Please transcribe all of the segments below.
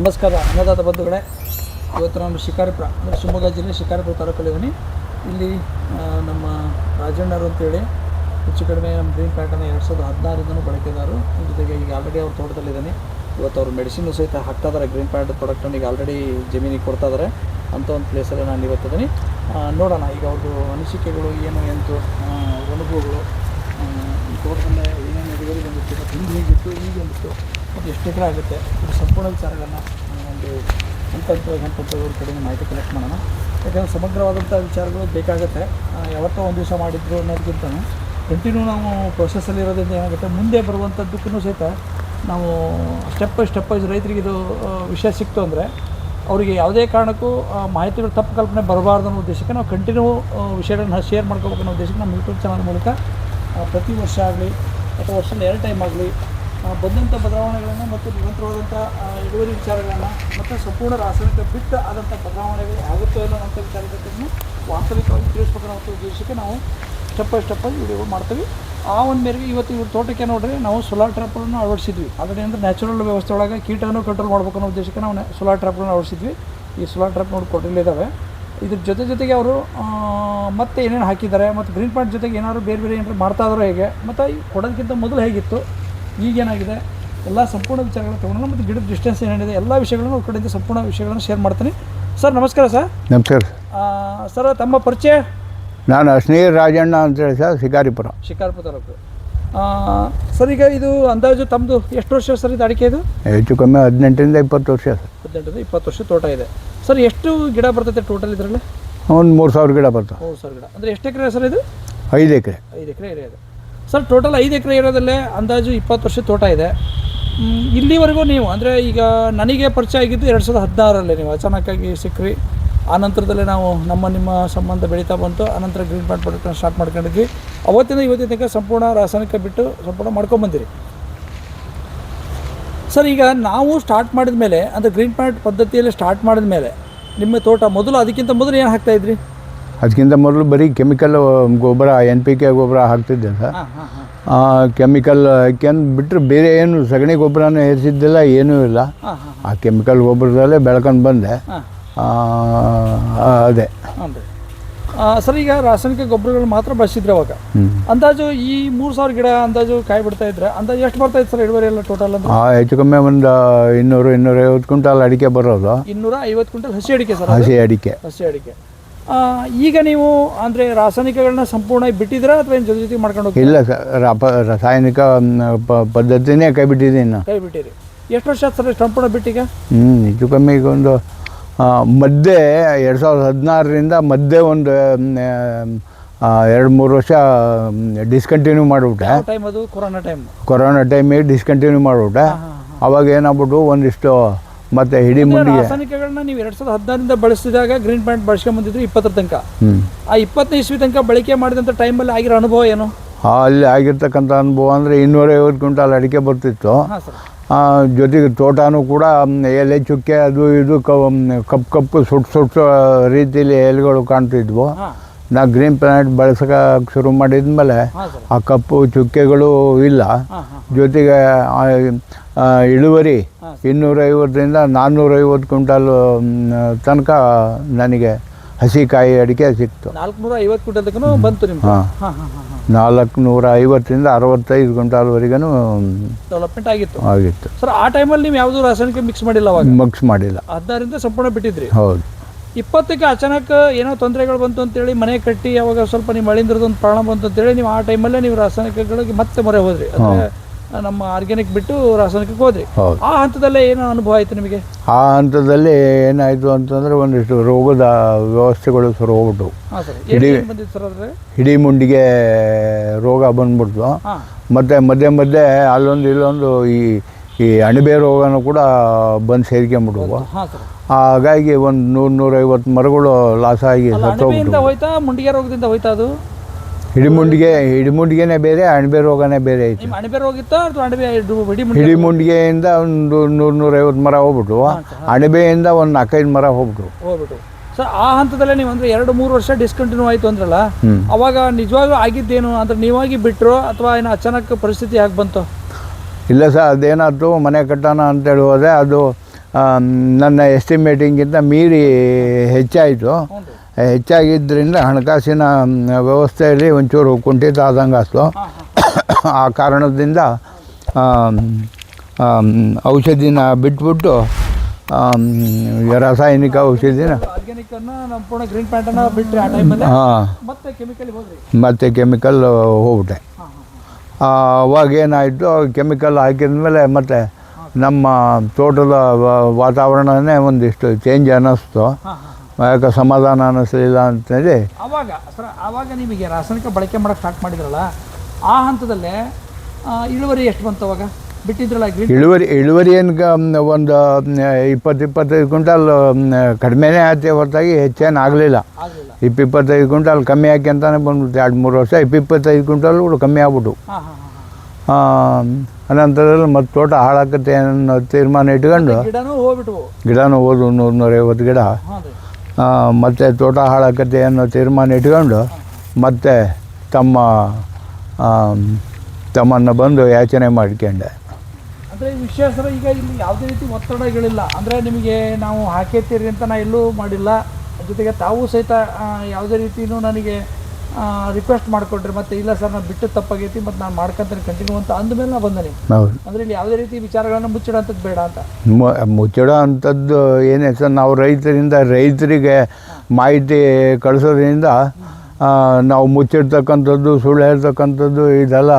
ನಮಸ್ಕಾರ ಅನ್ನದಾತ ಬಂಧುಗಳೇ. ಇವತ್ತು ನಾನು ಶಿಕಾರಿಪುರ ಅಂದರೆ ಶಿವಮೊಗ್ಗ ಜಿಲ್ಲೆ ಶಿಕಾರಿಪುರ ತಾಲೂಕಲ್ಲಿದ್ದೀನಿ. ಇಲ್ಲಿ ನಮ್ಮ ರಾಜಣ್ಣರು ಅಂತೇಳಿ ಹೆಚ್ಚು ಕಡಿಮೆ ನಮ್ಮ ಗ್ರೀನ್ ಪ್ಯಾಟರ್ನ 2016 ಬಳಕೆದಾರು. ಜೊತೆಗೆ ಈಗ ಆಲ್ರೆಡಿ ಅವ್ರ ತೋಟದಲ್ಲಿದ್ದಾನೆ. ಇವತ್ತು ಅವರು ಮೆಡಿಸಿನ್ ಸಹಿತ ಹಾಕ್ತಾ ಇದ್ದಾರೆ. ಗ್ರೀನ್ ಪ್ಯಾಟ್ ಪ್ರಾಡಕ್ಟನ್ನು ಈಗ ಆಲ್ರೆಡಿ ಜಮೀನಿಗೆ ಕೊಡ್ತಾ ಇದ್ದಾರೆ ಅಂಥ ಒಂದು ಪ್ಲೇಸಲ್ಲಿ ನಾನು ಇವತ್ತಿದ್ದೀನಿ. ನೋಡೋಣ ಈಗ ಅವ್ರದ್ದು ಅನಿಸಿಕೆಗಳು ಏನು ಎಂತು ಅನುಭವಗಳು, ಈ ತೋಟದಲ್ಲೇ ಏನೇನು ಇಳುವರಿ ಬಂದಿತ್ತು, ಮತ್ತು ಹಿಂದೆ ಹೇಗಿತ್ತು, ಈಗ ಬಂದಿತ್ತು, ಮತ್ತು ಎಷ್ಟು ಎಕರೆ ಆಗುತ್ತೆ, ಸಂಪೂರ್ಣ ವಿಚಾರಗಳನ್ನ ಒಂದು ಹಂತವ್ರ ಕಡೆಯಿಂದ ಮಾಹಿತಿ ಕಲೆಕ್ಟ್ ಮಾಡೋಣ. ಯಾಕಂದರೆ ಸಮಗ್ರವಾದಂಥ ವಿಚಾರಗಳು ಬೇಕಾಗುತ್ತೆ. ಯಾವತ್ತೋ ಒಂದು ದಿವಸ ಮಾಡಿದ್ರು ಅನ್ನೋದಕ್ಕಿಂತ ಕಂಟಿನ್ಯೂ ನಾವು ಪ್ರೊಸೆಸ್ಸಲ್ಲಿ ಇರೋದ್ರಿಂದ ಏನಾಗುತ್ತೆ, ಮುಂದೆ ಬರುವಂಥದ್ದಕ್ಕೂ ಸಹಿತ ನಾವು ಸ್ಟೆಪ್ ವೈಸ್ ರೈತರಿಗೆ ಇದು ವಿಷಯ ಸಿಕ್ತು ಅಂದರೆ ಅವರಿಗೆ ಯಾವುದೇ ಕಾರಣಕ್ಕೂ ಮಾಹಿತಿಗಳು ತಪ್ಪು ಕಲ್ಪನೆ ಬರಬಾರ್ದು ಅನ್ನೋ ಉದ್ದೇಶಕ್ಕೆ ನಾವು ಕಂಟಿನ್ಯೂ ವಿಷಯಗಳನ್ನ ಶೇರ್ ಮಾಡ್ಕೋಬೇಕು ಅನ್ನೋ ಉದ್ದೇಶಕ್ಕೆ ನಮ್ಮ ಯೂಟ್ಯೂಬ್ ಚಾನಲ್ ಮೂಲಕ ಪ್ರತಿ ವರ್ಷ ಆಗಲಿ ಅಥವಾ ವರ್ಷದಲ್ಲಿ 2 ಟೈಮ್ ಆಗಲಿ ಬಂದಂಥ ಬದಲಾವಣೆಗಳನ್ನು ಮತ್ತು ನಿರಂತರವಾದಂಥ ಇಳುವರಿ ವಿಚಾರಗಳನ್ನು ಮತ್ತು ಸಂಪೂರ್ಣ ರಾಸಾಯನಿಕ ಬಿಟ್ಟು ಆದಂಥ ಬದಲಾವಣೆಗಳು ಆಗುತ್ತೋ ಇಲ್ಲ ಅಂತ ವಿಚಾರಗಳನ್ನು ವಾಸ್ತವಿಕವಾಗಿ ತಿಳಿಸ್ಬೇಕು ಅನ್ನೋ ಉದ್ದೇಶಕ್ಕೆ ನಾವು ಸ್ಟೆಪ್ ಬೈ ಸ್ಟೆಪ್ ವಿಡಿಯೋ ಮಾಡ್ತೀವಿ. ಆ ಒಂದು ಮೇರೆಗೆ ಇವತ್ತು ಇವ್ರ ತೋಟಕ್ಕೆ ನೋಡಿರಿ ನಾವು ಸೋಲಾರ್ ಟ್ರ್ಯಾಪ್ಗಳನ್ನು ಅಳವಡಿಸಿದ್ವಿ. ಆಲ್ರೆಡಿ ಅಂದರೆ ನ್ಯಾಚುರಲ್ ವ್ಯವಸ್ಥೆ ಒಳಗೆ ಕೀಟವನ್ನು ಕಂಟ್ರೋಲ್ ಮಾಡ್ಬೇಕು ಅನ್ನೋ ಉದ್ದೇಶಕ್ಕೆ ನಾವು ಸೋಲಾರ್ ಟ್ರ್ಯಾಪ್ಗಳನ್ನು ಅಳವಡಿಸಿದ್ವಿ. ಈ ಸೋಲಾರ್ ಟ್ರ್ಯಾಪ್ ನೋಡಿ ಕೊಟ್ಟಿಲ್ಲಿದ್ದಾವೆ. ಇದ್ರ ಜೊತೆಗೆ ಅವರು ಮತ್ತೆ ಏನೇನು ಹಾಕಿದ್ದಾರೆ, ಮತ್ತು ಗ್ರೀನ್ ಪ್ಯಾಂಟ್ ಜೊತೆಗೆ ಏನಾದ್ರು ಬೇರೆ ಏನಾದ್ರು ಮಾಡ್ತಾ ಇದ್ದಾರೋ ಹೇಗೆ, ಮತ್ತು ಕೊಡೋದಕ್ಕಿಂತ ಮೊದಲು ಹೇಗಿತ್ತು, ಈಗೇನಾಗಿದೆ, ಎಲ್ಲ ಸಂಪೂರ್ಣ ವಿಚಾರಗಳನ್ನು ತೊಗೊಂಡು ಮತ್ತು ಗಿಡದ ಡಿಸ್ಟೆನ್ಸ್ ಏನೇನಿದೆ ಎಲ್ಲ ವಿಷಯಗಳನ್ನು ಅವ್ರ ಕಡೆಯಿಂದ ಸಂಪೂರ್ಣ ವಿಷಯಗಳನ್ನು ಶೇರ್ ಮಾಡ್ತೀನಿ. ಸರ್ ನಮಸ್ಕಾರ. ಸರ್ ನಮಸ್ಕಾರ. ಸರ್ ತಮ್ಮ ಪರಿಚಯ? ನಾನು ಅಶ್ನೀರ್ ರಾಜಣ್ಣ ಅಂತೇಳಿ ಸರ್, ಶಿಕಾರಿಪುರ ತಾಲೂಕು. ಸರ್ ಈಗ ಇದು ಅಂದಾಜು ತಮ್ಮದು ಎಷ್ಟು ವರ್ಷ ಸರ್ ಇದು ಅಡಿಕೆ? ಇದು ಹೆಚ್ಚು ಕಮ್ಮಿ 18ರಿಂದ 20 ವರ್ಷ ಸರ್. 18ರಿಂದ 20 ವರ್ಷ ತೋಟ ಇದೆ. ಸರ್ ಎಷ್ಟು ಗಿಡ ಬರ್ತೈತೆ ಟೋಟಲ್ ಇದರಲ್ಲಿ? ಒಂದು 3000 ಗಿಡ ಬರ್ತವೆ. 3000 ಗಿಡ ಅಂದರೆ ಎಷ್ಟು ಎಕರೆ ಸರ್ ಇದು? 5 ಎಕರೆ. 5 ಎಕರೆ ಏರಿಯಾ ಇದೆ ಸರ್. ಟೋಟಲ್ 5 ಎಕರೆ ಇರೋದಲ್ಲೇ ಅಂದಾಜು 20 ವರ್ಷ ತೋಟ ಇದೆ. ಇಲ್ಲಿವರೆಗೂ ನೀವು ಅಂದರೆ ಈಗ ನನಗೆ ಪರಿಚಯ ಆಗಿದ್ದು 2016ರಲ್ಲಿ ನೀವು ಅಚಾನಕ್ಕಾಗಿ ಸಿಕ್ಕ್ರಿ. ಆ ನಂತರದಲ್ಲೇ ನಾವು ನಿಮ್ಮ ಸಂಬಂಧ ಬೆಳೀತಾ ಬಂತು. ಆನಂತರ ಗ್ರೀನ್ ಪ್ಯಾಂಟ್ ಪ್ರಾಡಕ್ಟನ್ನು ಸ್ಟಾರ್ಟ್ ಮಾಡ್ಕೊಂಡಿದ್ವಿ. ಅವತ್ತಿಂದ ಇವತ್ತಿನ ತನಕ ಸಂಪೂರ್ಣ ರಾಸಾಯನಿಕ ಬಿಟ್ಟು ಸಂಪೂರ್ಣ ಮಾಡ್ಕೊಂಬಂದಿರಿ ಸರ್. ಈಗ ನಾವು ಸ್ಟಾರ್ಟ್ ಮಾಡಿದ ಮೇಲೆ ಅಂದರೆ ಗ್ರೀನ್ ಪ್ಯಾಂಟ್ ಪದ್ಧತಿಯಲ್ಲಿ ಸ್ಟಾರ್ಟ್ ಮಾಡಿದ ಮೇಲೆ ನಿಮ್ಮ ತೋಟ ಅದಕ್ಕಿಂತ ಮೊದಲು ಏನು ಹಾಕ್ತಾಯಿದ್ರಿ? ಅದಕ್ಕಿಂತ ಮೊದಲು ಬರೀ ಕೆಮಿಕಲ್ ಗೊಬ್ಬರ, NPK ಗೊಬ್ಬರ ಹಾಕ್ತಿದ್ದೆ ಸರ್. ಕೆಮಿಕಲ್ ಹಾಕ್ಯಂದು ಬಿಟ್ಟರೆ ಬೇರೆ ಏನು ಸಗಣಿ ಗೊಬ್ಬರನೂ ಏರಿಸಿದ್ದಿಲ್ಲ, ಏನೂ ಇಲ್ಲ. ಆ ಕೆಮಿಕಲ್ ಗೊಬ್ಬರದಲ್ಲೇ ಬೆಳ್ಕೊಂಡು ಬಂದೆ. ಅದೇ ಸರ್. ಈಗ ರಾಸಾಯನಿಕ ಗೊಬ್ಬರಗಳು ಮಾತ್ರ ಬಳಸಿದ್ರೆ ಅವಾಗ ಅಂದಾಜು ಈ 3000 ಗಿಡ ಅಂದಾಜು ಕಾಯಿ ಬಿಡ್ತಾ ಇದ್ರೆ ಅಂದಾಜು ಎಷ್ಟು ಬರ್ತಾ ಇತ್ತು ಸರ್ ಇಳುವರಿ ಎಲ್ಲ ಟೋಟಲ್? ಹೆಚ್ಚು ಕಮ್ಮಿ ಒಂದು 200-250 ಕ್ವಿಂಟಾಲ್ ಅಡಿಕೆ ಬರೋದು. 250 ಕ್ವಿಂಟಲ್ ಹಸಿ ಅಡಿಕೆ ಸರ್? ಹಸಿ ಅಡಿಕೆ. ಈಗ ನೀವು ಅಂದರೆ ರಾಸಾಯನಿಕಗಳನ್ನ ಸಂಪೂರ್ಣ ಬಿಟ್ಟಿದ್ದೀರಾ ಅಥವಾ ಏನು ಜೊತೆ ಮಾಡ್ಕೊಂಡು ಹೋಗಿ? ಇಲ್ಲ ಸರ್, ರಾಸಾಯನಿಕ ಪದ್ಧತಿನೇ ಕೈ ಬಿಟ್ಟಿದ್ದೀನಿ. ಕೈ ಬಿಟ್ಟಿರಿ. ಎಷ್ಟು ವರ್ಷ ಆಯ್ತು ಸರ್ ಸಂಪೂರ್ಣ ಬಿಟ್ಟೀಗ? ಹೆಚ್ಚು ಕಮ್ಮಿ ಈಗ ಒಂದು ಮಧ್ಯೆ 2016ರಿಂದ ಮಧ್ಯೆ ಒಂದು 2-3 ವರ್ಷ ಡಿಸ್ಕಂಟಿನ್ಯೂ ಮಾಡಿಬಿಟ್ಟೆ. ಟೈಮ್ ಅದು ಕೊರೋನಾ ಟೈಮಿಗೆ ಡಿಸ್ಕಂಟಿನ್ಯೂ ಮಾಡಿಬಿಟ್ಟೆ. ಅವಾಗ ಏನಾಗ್ಬಿಟ್ಟು ಒಂದಿಷ್ಟು ಮತ್ತೆ ಹಿಡಿಮುಂಡಿಗೆ ರಾಸಾಯನಿಕಗಳನ್ನ ನೀವು 2016ರಿಂದ ಬಳಸಿದಾಗ ಗ್ರೀನ್ ಪ್ಯಾಂಟ್ ಬಳಸ್ಕೊಂಡ್ಬಂದಿದ್ರು 20ರ ತನಕ. ಆ 20ನೇ ಇಸ್ವಿ ತನಕ ಬಳಕೆ ಮಾಡಿದಂಥ ಟೈಮಲ್ಲಿ ಆಗಿರೋ ಅನುಭವ ಏನು? ಅಲ್ಲಿ ಆಗಿರ್ತಕ್ಕಂಥ ಅನುಭವ ಅಂದರೆ 250 ಕ್ವಿಂಟಾಲ್ ಅಡಿಕೆ ಬರ್ತಿತ್ತು. ಜೊತೆಗೆ ತೋಟನೂ ಕೂಡ ಎಲೆ ಚುಕ್ಕೆ ಅದು ಇದು ಕಪ್ಪು ಸುಟ್ಟು ರೀತಿಯಲ್ಲಿ ಎಲೆಗಳು ಕಾಣ್ತಿದ್ವು. ನಾ ಗ್ರೀನ್ ಪ್ಲಾಂಟ್ ಬಳಸೋಕೆ ಶುರು ಮಾಡಿದ್ಮೇಲೆ ಆ ಕಪ್ಪು ಚುಕ್ಕೆಗಳು ಇಲ್ಲ. ಜೊತೆಗೆ ಇಳುವರಿ 250ರಿಂದ 450 ಕ್ವಿಂಟಾಲ್ ತನಕ ನನಗೆ ಹಸಿಕಾಯಿ ಅಡಿಕೆ ಸಿಕ್ತು. 450 ಕ್ವಿಂಟಲ್ ತನಕ ಬಂತು ನಿಮ್ಗೆ? 450ರಿಂದ 65 ಕ್ವಿಂಟಾಲ್ವರೆಗೂ ಡೆವಲಪ್ಮೆಂಟ್ ಆಗಿತ್ತು ಸರ್. ಆ ಟೈಮಲ್ಲಿ ನೀವು ಯಾವುದು ರಾಸಾಯನಿಕ ಮಿಕ್ಸ್ ಮಾಡಿಲ್ಲ? ಮಿಕ್ಸ್ ಮಾಡಿಲ್ಲ. 16ರಿಂದ ಸಂಪೂರ್ಣ ಬಿಟ್ಟಿದ್ರಿ? ಹೌದು. 20ಕ್ಕೆ ಅಚಾನಕ್ ಏನೋ ತೊಂದರೆಗಳು ಬಂತು ಅಂತೇಳಿ ಮನೆ ಕಟ್ಟಿ ಅವಾಗ ಸ್ವಲ್ಪ ನಿಮ್ಮ ಮಳೆಯಿಂದ್ರದೊಂದು ಪ್ರಾಬ್ಲಮ್ ಬಂತು ಅಂತೇಳಿ ನೀವು ಆ ಟೈಮಲ್ಲೇ ನೀವು ರಾಸಾಯನಿಕಗಳಿಗೆ ಮತ್ತೆ ಮೊರೆ ಹೋದ್ರಿ, ಅಂದರೆ ನಮ್ಮ ಆರ್ಗ್ಯಾನಿಕ್ ಬಿಟ್ಟು ರಾಸಾಯನಿಕಕ್ಕೆ ಹೋದ್ರಿ. ಆ ಹಂತದಲ್ಲೇ ಏನೋ ಅನುಭವ ಆಯಿತು ನಿಮಗೆ? ಆ ಹಂತದಲ್ಲಿ ಏನಾಯಿತು ಅಂತಂದರೆ ಒಂದಿಷ್ಟು ರೋಗದ ವ್ಯವಸ್ಥೆಗಳು ಶುರು ಹೋಗ್ಬಿಟ್ಟು, ಹಿಡಿಮುಂಡಿಗೆ ರೋಗ ಬಂದ್ಬಿಡ್ತು. ಮತ್ತು ಮಧ್ಯೆ ಅಲ್ಲೊಂದು ಇಲ್ಲೊಂದು ಈ ಅಣಬೆ ರೋಗನೂ ಕೂಡ ಬಂದು ಸೇರ್ಕೊಂಡ್ಬಿಟ್ವು. ಹಾಗಾಗಿ ಒಂದು 100-150 ಮರಗಳು ಲಾಸ್ ಆಗಿ ಸತ್ತೋಗ್ಬಿಟ್ಟು. ಹೋಯ್ತಾ ಮುಂಡಿಗೆ ರೋಗದಿಂದ ಹೋಯ್ತಾ? ಅದು ಹಿಡಿಮುಂಡಿಗೆನೇ ಬೇರೆ, ಅಣಬೆ ರೋಗನೇ ಬೇರೆ ಐತಿ. ಅಣಬೆ ರೋಗ ಇತ್ತು ಅಥವಾ ಹಿಡಿಮುಂಡಿಗೆಯಿಂದ ಒಂದು 100-150 ಮರ ಹೋಗ್ಬಿಟ್ಟು, ಅಣಬೆಯಿಂದ ಒಂದು 4-5 ಮರ ಹೋಗ್ಬಿಟ್ಟು. ಸರ್ ಆ ಹಂತದಲ್ಲೇ ನೀವು ಅಂದರೆ 2-3 ವರ್ಷ ಡಿಸ್ಕಂಟಿನ್ಯೂ ಆಯಿತು ಅಂದ್ರಲ್ಲ, ಅವಾಗ ನಿಜವಾಗ್ಲೂ ಆಗಿದ್ದೇನು ಅಂದರೆ ನೀವಾಗಿ ಬಿಟ್ಟರು ಅಥವಾ ಏನು ಅಚಾನಕ್ ಪರಿಸ್ಥಿತಿ ಯಾಕೆ ಬಂತು? ಇಲ್ಲ ಸರ್, ಅದೇನಾಯ್ತು, ಮನೆ ಕಟ್ಟೋಣ ಅಂತೇಳಿ ಹೋದೆ. ಅದು ನನ್ನ ಎಸ್ಟಿಮೇಟಿಂಗಿಂತ ಮೀರಿ ಹೆಚ್ಚಾಯಿತು. ಹೆಚ್ಚಾಗಿದ್ದರಿಂದ ಹಣಕಾಸಿನ ವ್ಯವಸ್ಥೆಯಲ್ಲಿ ಒಂಚೂರು ಕುಂಠಿತ ಆದಂಗೆ ಆಯ್ತು. ಆ ಕಾರಣದಿಂದ ಔಷಧಿನ ಬಿಟ್ಬಿಟ್ಟು ರಾಸಾಯನಿಕ ಔಷಧಿನ ಮತ್ತು ಕೆಮಿಕಲ್ ಹೋಗ್ಬಿಟ್ಟೆ. ಅವಾಗೇನಾಯಿತು, ಕೆಮಿಕಲ್ ಹಾಕಿದ್ಮೇಲೆ ಮತ್ತು ನಮ್ಮ ತೋಟದ ವಾತಾವರಣನೇ ಒಂದಿಷ್ಟು ಚೇಂಜ್ ಅನ್ನಿಸ್ತು. ಯಾಕೆ ಸಮಾಧಾನ ಅನ್ನಿಸ್ಲಿಲ್ಲ ಅಂತೇಳಿ ಆವಾಗ ನಿಮಗೆ ರಾಸಾಯನಿಕ ಬಳಕೆ ಮಾಡೋಕ್ಕೆ ಸ್ಟಾರ್ಟ್ ಮಾಡಿದ್ರಲ್ಲ, ಆ ಹಂತದಲ್ಲೇ ಇಳುವರಿ ಎಷ್ಟು ಬಂತು ಅವಾಗ ಬಿಟ್ಟಿದ್ರಲ್ಲ? ಇಳುವರಿ ಏನು ಒಂದು 20-25 ಕ್ವಿಂಟಲ್ ಕಡಿಮೆನೇ ಆಯ್ತು ಹೊರತಾಗಿ ಹೆಚ್ಚೇನು ಆಗಲಿಲ್ಲ. 20-25 ಕ್ವಿಂಟಲ್ ಕಮ್ಮಿ ಹಾಕಿ ಅಂತಾನೆ ಬಂದ್ಬಿಟ್ಟು 2-3 ವರ್ಷ 20-25 ಕ್ವಿಂಟಲ್ ಕೂಡ ಕಮ್ಮಿ ಆಗ್ಬಿಟ್ಟು. ಅನಂತರದಲ್ಲಿ ಮತ್ತು ತೋಟ ಹಾಳಾಕತ್ತೆ ಅನ್ನೋ ತೀರ್ಮಾನ ಇಟ್ಕೊಂಡು ಗಿಡನೂ ಹೋದು 100-150 ಗಿಡ. ಮತ್ತು ತೋಟ ಹಾಳಾಕತ್ತೆ ಅನ್ನೋ ತೀರ್ಮಾನ ಇಟ್ಕೊಂಡು ಮತ್ತೆ ತಮ್ಮನ್ನು ಬಂದು ಯಾಚನೆ ಮಾಡ್ಕೊಂಡೆ. ಅಂದರೆ ವಿಷಯ ಸರ್, ಈಗ ಇಲ್ಲಿ ಯಾವುದೇ ರೀತಿ ಒತ್ತಡಗಳಿಲ್ಲ. ಅಂದರೆ ನಿಮಗೆ ನಾವು ಹಾಕೈತೀರಿ ಅಂತ ನಾ ಎಲ್ಲೂ ಮಾಡಿಲ್ಲ. ಜೊತೆಗೆ ತಾವು ಸಹಿತ ಯಾವುದೇ ರೀತಿಯೂ ನನಗೆ ರಿಕ್ವೆಸ್ಟ್ ಮಾಡಿಕೊಟ್ರಿ. ಮತ್ತು ಇಲ್ಲ ಸರ್, ನಾನು ಬಿಟ್ಟು ತಪ್ಪಾಗೈತಿ ಮತ್ತು ನಾನು ಮಾಡ್ಕೊಂತೀನಿ ಕಂಟಿನ್ಯೂ ಅಂತ ಅಂದಮೇಲೆ ನಾ ಬಂದನಿ. ಅಂದರೆ ಇಲ್ಲಿ ಯಾವುದೇ ರೀತಿ ವಿಚಾರಗಳನ್ನು ಮುಚ್ಚಿಡೋ ಅಂಥದ್ದು ಬೇಡ ಅಂತ. ಮುಚ್ಚಿಡೋ ಅಂಥದ್ದು ಏನೇ ಸರ್, ನಾವು ರೈತರಿಗೆ ಮಾಹಿತಿ ಕಳಿಸೋದ್ರಿಂದ ನಾವು ಮುಚ್ಚಿಡ್ತಕ್ಕಂಥದ್ದು, ಸುಳ್ಳು ಹೇಳ್ತಕ್ಕಂಥದ್ದು ಇದೆಲ್ಲ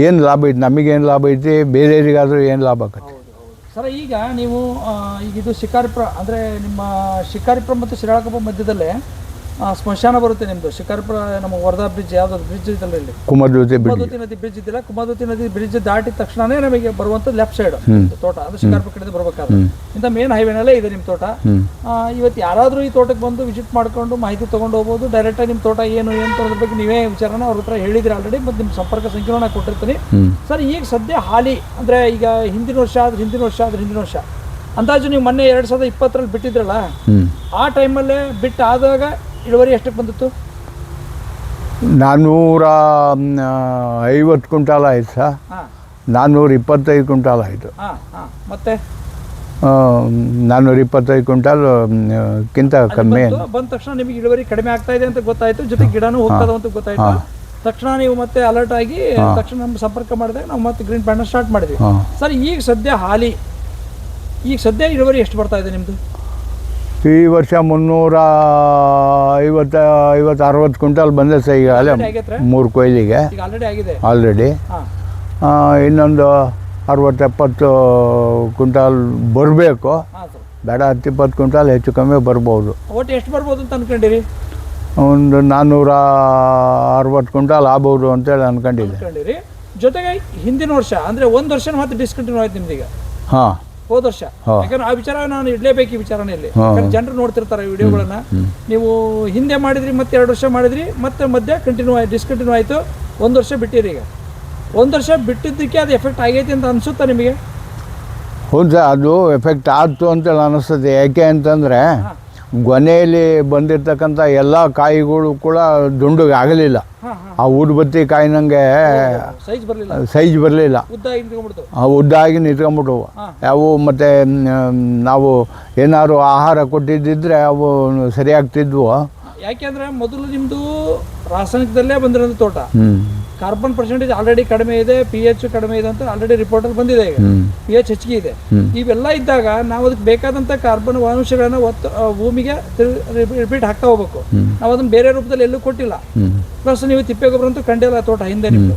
ಏನು ಲಾಭ ಐತಿ, ನಮಗೇನು ಲಾಭ ಐತಿ, ಬೇರೆಯವರಿಗಾದರೂ ಏನು ಲಾಭ ಆಗುತ್ತೆ ಸರ್? ಈಗ ನೀವು ಈಗ ಇದು ಶಿಕಾರಿಪುರ, ಅಂದರೆ ನಿಮ್ಮ ಶಿಕಾರಿಪುರ ಮತ್ತು ಶಿರಾಳಕೊಪ್ಪ ಮಧ್ಯದಲ್ಲೇ ಸ್ಮಶಾನ ಬರುತ್ತೆ ನಿಮ್ಮದು. ಶಿಕಾರಿಪುರ ನಮ್ಮ ವರ್ಧಾ ಬ್ರಿಡ್ಜ್, ಯಾವುದಾದ್ರು ಬ್ರಿಡ್ಜ್ ಇದಲ್ಲ ಇಲ್ಲಿ, ಕುಮದ್ವತಿ ನದಿ ಬ್ರಿಡ್ಜ್ ಇದೆಯಲ್ಲ, ಕುಮದ್ವತಿ ನದಿ ಬ್ರಿಡ್ಜ್ ದಾಟಿದ ತಕ್ಷಣನೇ ನಮಗೆ ಬರುವಂಥ ಲೆಫ್ಟ್ ಸೈಡ್ ತೋಟ, ಅದು ಶಿಕಾರಿಪುರ ಕಡೆ ಬರಬೇಕಾದ್ರೆ ಇಂಥ ಮೇನ್ ಹೈವೇನಲ್ಲೇ ಇದೆ ನಿಮ್ಮ ತೋಟ. ಇವತ್ತು ಯಾರಾದರೂ ಈ ತೋಟಕ್ಕೆ ಬಂದು ವಿಸಿಟ್ ಮಾಡ್ಕೊಂಡು ಮಾಹಿತಿ ತೊಗೊಂಡು ಹೋಗ್ಬೋದು. ಡೈರೆಕ್ಟಾಗಿ ನಿಮ್ಮ ತೋಟ ಏನು ಅದ್ರ ಬಗ್ಗೆ ನೀವೇ ವಿಚಾರನ ಅವ್ರ ಹತ್ರ ಹೇಳಿದ್ರಿ ಆಲ್ರೆಡಿ, ಮತ್ತು ನಿಮ್ಮ ಸಂಪರ್ಕ ಸಂಖ್ಯೆನೂ ನಾನು ಕೊಟ್ಟಿರ್ತೀನಿ ಸರ್. ಈಗ ಸದ್ಯ ಹಾಲಿ ಅಂದರೆ ಈಗ ಹಿಂದಿನ ವರ್ಷ ಅಂದಾಜು ನೀವು ಮೊನ್ನೆ 2020ರಲ್ಲಿ ಬಿಟ್ಟಿದ್ರಲ್ಲ, ಆ ಟೈಮಲ್ಲೇ ಬಿಟ್ಟು ಆದಾಗ ಇಳುವರಿ ಎಷ್ಟಕ್ಕೆ ಬಂದಿತ್ತು? 450 ಕ್ವಿಂಟಾಲ್ ಆಯ್ತು ಸರ್. 425 ಕ್ವಿಂಟಾಲ್ ಆಯಿತು. ಮತ್ತೆ 425 ಕ್ವಿಂಟಾಲ್ಗಿಂತ ಕಮ್ಮಿ ಬಂದ ತಕ್ಷಣ ನಿಮಗೆ ಇಳುವರಿ ಕಡಿಮೆ ಆಗ್ತಾ ಇದೆ ಅಂತ ಗೊತ್ತಾಯ್ತು, ಜೊತೆಗೆ ಗಿಡನೂ ಹೋಗ್ತದೆ ಅಂತ ಗೊತ್ತಾಯ್ತು. ತಕ್ಷಣ ನೀವು ಮತ್ತೆ ಅಲರ್ಟ್ ಆಗಿ ತಕ್ಷಣ ನಮ್ಮ ಸಂಪರ್ಕ ಮಾಡಿದಾಗ ನಾವು ಮತ್ತೆ ಗ್ರೀನ್ ಪ್ಲಾಂಟ್ನ ಸ್ಟಾರ್ಟ್ ಮಾಡಿದ್ವಿ ಸರ್. ಈಗ ಸದ್ಯ ಇಳುವರಿ ಎಷ್ಟು ಬರ್ತಾ ಇದೆ ನಿಮ್ಮದು? ಈ ವರ್ಷ 350-60 ಕ್ವಿಂಟಲ್ ಬಂದೆ ಸರ್. ಈಗ ಅಲ್ಲೇ 3 ಕೊಯ್ಲಿಗೆ ಆಲ್ರೆಡಿ. ಇನ್ನೊಂದು 60-70 ಕ್ವಿಂಟಾಲ್ ಬರಬೇಕು. ಬೇಡ 10-20 ಕ್ವಿಂಟಾಲ್ ಹೆಚ್ಚು ಕಮ್ಮಿ ಬರ್ಬೋದು. ಒಟ್ಟು ಎಷ್ಟು ಬರ್ಬೋದು ಅಂತ ಅನ್ಕೊಂಡಿರಿ? ಒಂದು 460 ಕ್ವಿಂಟಾಲ್ ಆಗ್ಬೋದು ಅಂತೇಳಿ ಅನ್ಕೊಂಡಿರಿ. ಜೊತೆಗೆ ಹಿಂದಿನ ವರ್ಷ ಅಂದರೆ 1 ವರ್ಷ ಮತ್ತೆ ಡಿಸ್ಕಂಟಿನ್ಯೂ ಆಯ್ತು ನಿಮ್ದೀಗ. ಹೋದ ವರ್ಷ, ಯಾಕಂದ್ರೆ ಆ ವಿಚಾರ ನಾನು ಇಡಲೇಬೇಕು ಈ ವಿಚಾರನೆಯಲ್ಲಿ. ಜನರು ನೋಡ್ತಿರ್ತಾರೆ ವಿಡಿಯೋಗಳನ್ನ. ನೀವು ಹಿಂದೆ ಮಾಡಿದ್ರಿ, ಮತ್ತೆ 2 ವರ್ಷ ಮಾಡಿದ್ರಿ, ಮತ್ತೆ ಮಧ್ಯೆ ಡಿಸ್ಕಂಟಿನ್ಯೂ ಆಯಿತು. 1 ವರ್ಷ ಬಿಟ್ಟಿರಿ. ಈಗ 1 ವರ್ಷ ಬಿಟ್ಟಿದ್ದಕ್ಕೆ ಅದು ಎಫೆಕ್ಟ್ ಆಗೈತಿ ಅಂತ ಅನಿಸುತ್ತಾ ನಿಮಗೆ? ಹೌದು ಸರ್, ಅದು ಎಫೆಕ್ಟ್ ಆಯ್ತು ಅಂತೇಳಿ ಅನ್ನಿಸ್ತದೆ. ಯಾಕೆ ಅಂತಂದರೆ ಗೊನೆಯಲ್ಲಿ ಬಂದಿರತಕ್ಕಂಥ ಎಲ್ಲ ಕಾಯಿಗಳು ಕೂಡ ದುಂಡಿಗೆ ಆಗಲಿಲ್ಲ. ಆ ಊದುಬತ್ತಿ ಕಾಯಿನಂಗೆ ಸೈಜ್ ಬರಲಿಲ್ಲ, ಉದ್ದಾಗಿ ನಿಂತ್ಕೊಂಡ್ಬಿಟ್ಟು ಅವು. ಮತ್ತು ನಾವು ಏನಾದ್ರು ಆಹಾರ ಕೊಟ್ಟಿದ್ದಿದ್ರೆ ಅವು ಸರಿಯಾಗ್ತಿದ್ವು. ಯಾಕೆಂದರೆ ಮೊದಲು ನಿಮ್ಮದು ರಾಸಾಯನಿಕದಲ್ಲೇ ಬಂದಿರೋದು ತೋಟ. ಕಾರ್ಬನ್ ಪರ್ಸೆಂಟೇಜ್ ಆಲ್ರೆಡಿ ಕಡಿಮೆ ಇದೆ, pH ಕಡಿಮೆ ಇದೆ ಅಂತ ಆಲ್ರೆಡಿ ರಿಪೋರ್ಟಲ್ಲಿ ಬಂದಿದೆ. ಈಗ pH ಹೆಚ್ಚಿಗೆ ಇದೆ. ಇವೆಲ್ಲ ಇದ್ದಾಗ ನಾವು ಅದಕ್ಕೆ ಬೇಕಾದಂಥ ಕಾರ್ಬನ್ ಅಂಶಗಳನ್ನು ಭೂಮಿಗೆ ರಿಪೀಟ್ ಹಾಕ್ತಾ ಹೋಗ್ಬೇಕು. ನಾವು ಅದನ್ನು ಬೇರೆ ರೂಪದಲ್ಲಿ ಎಲ್ಲೂ ಕೊಟ್ಟಿಲ್ಲ. ಪ್ಲಸ್ ನೀವು ತಿಪ್ಪೆ ಗೊಬ್ಬರ ಅಂತೂ ಕಂಡಿಲ್ಲ ತೋಟ ಹಿಂದೆ ನಿಮ್ಮದು.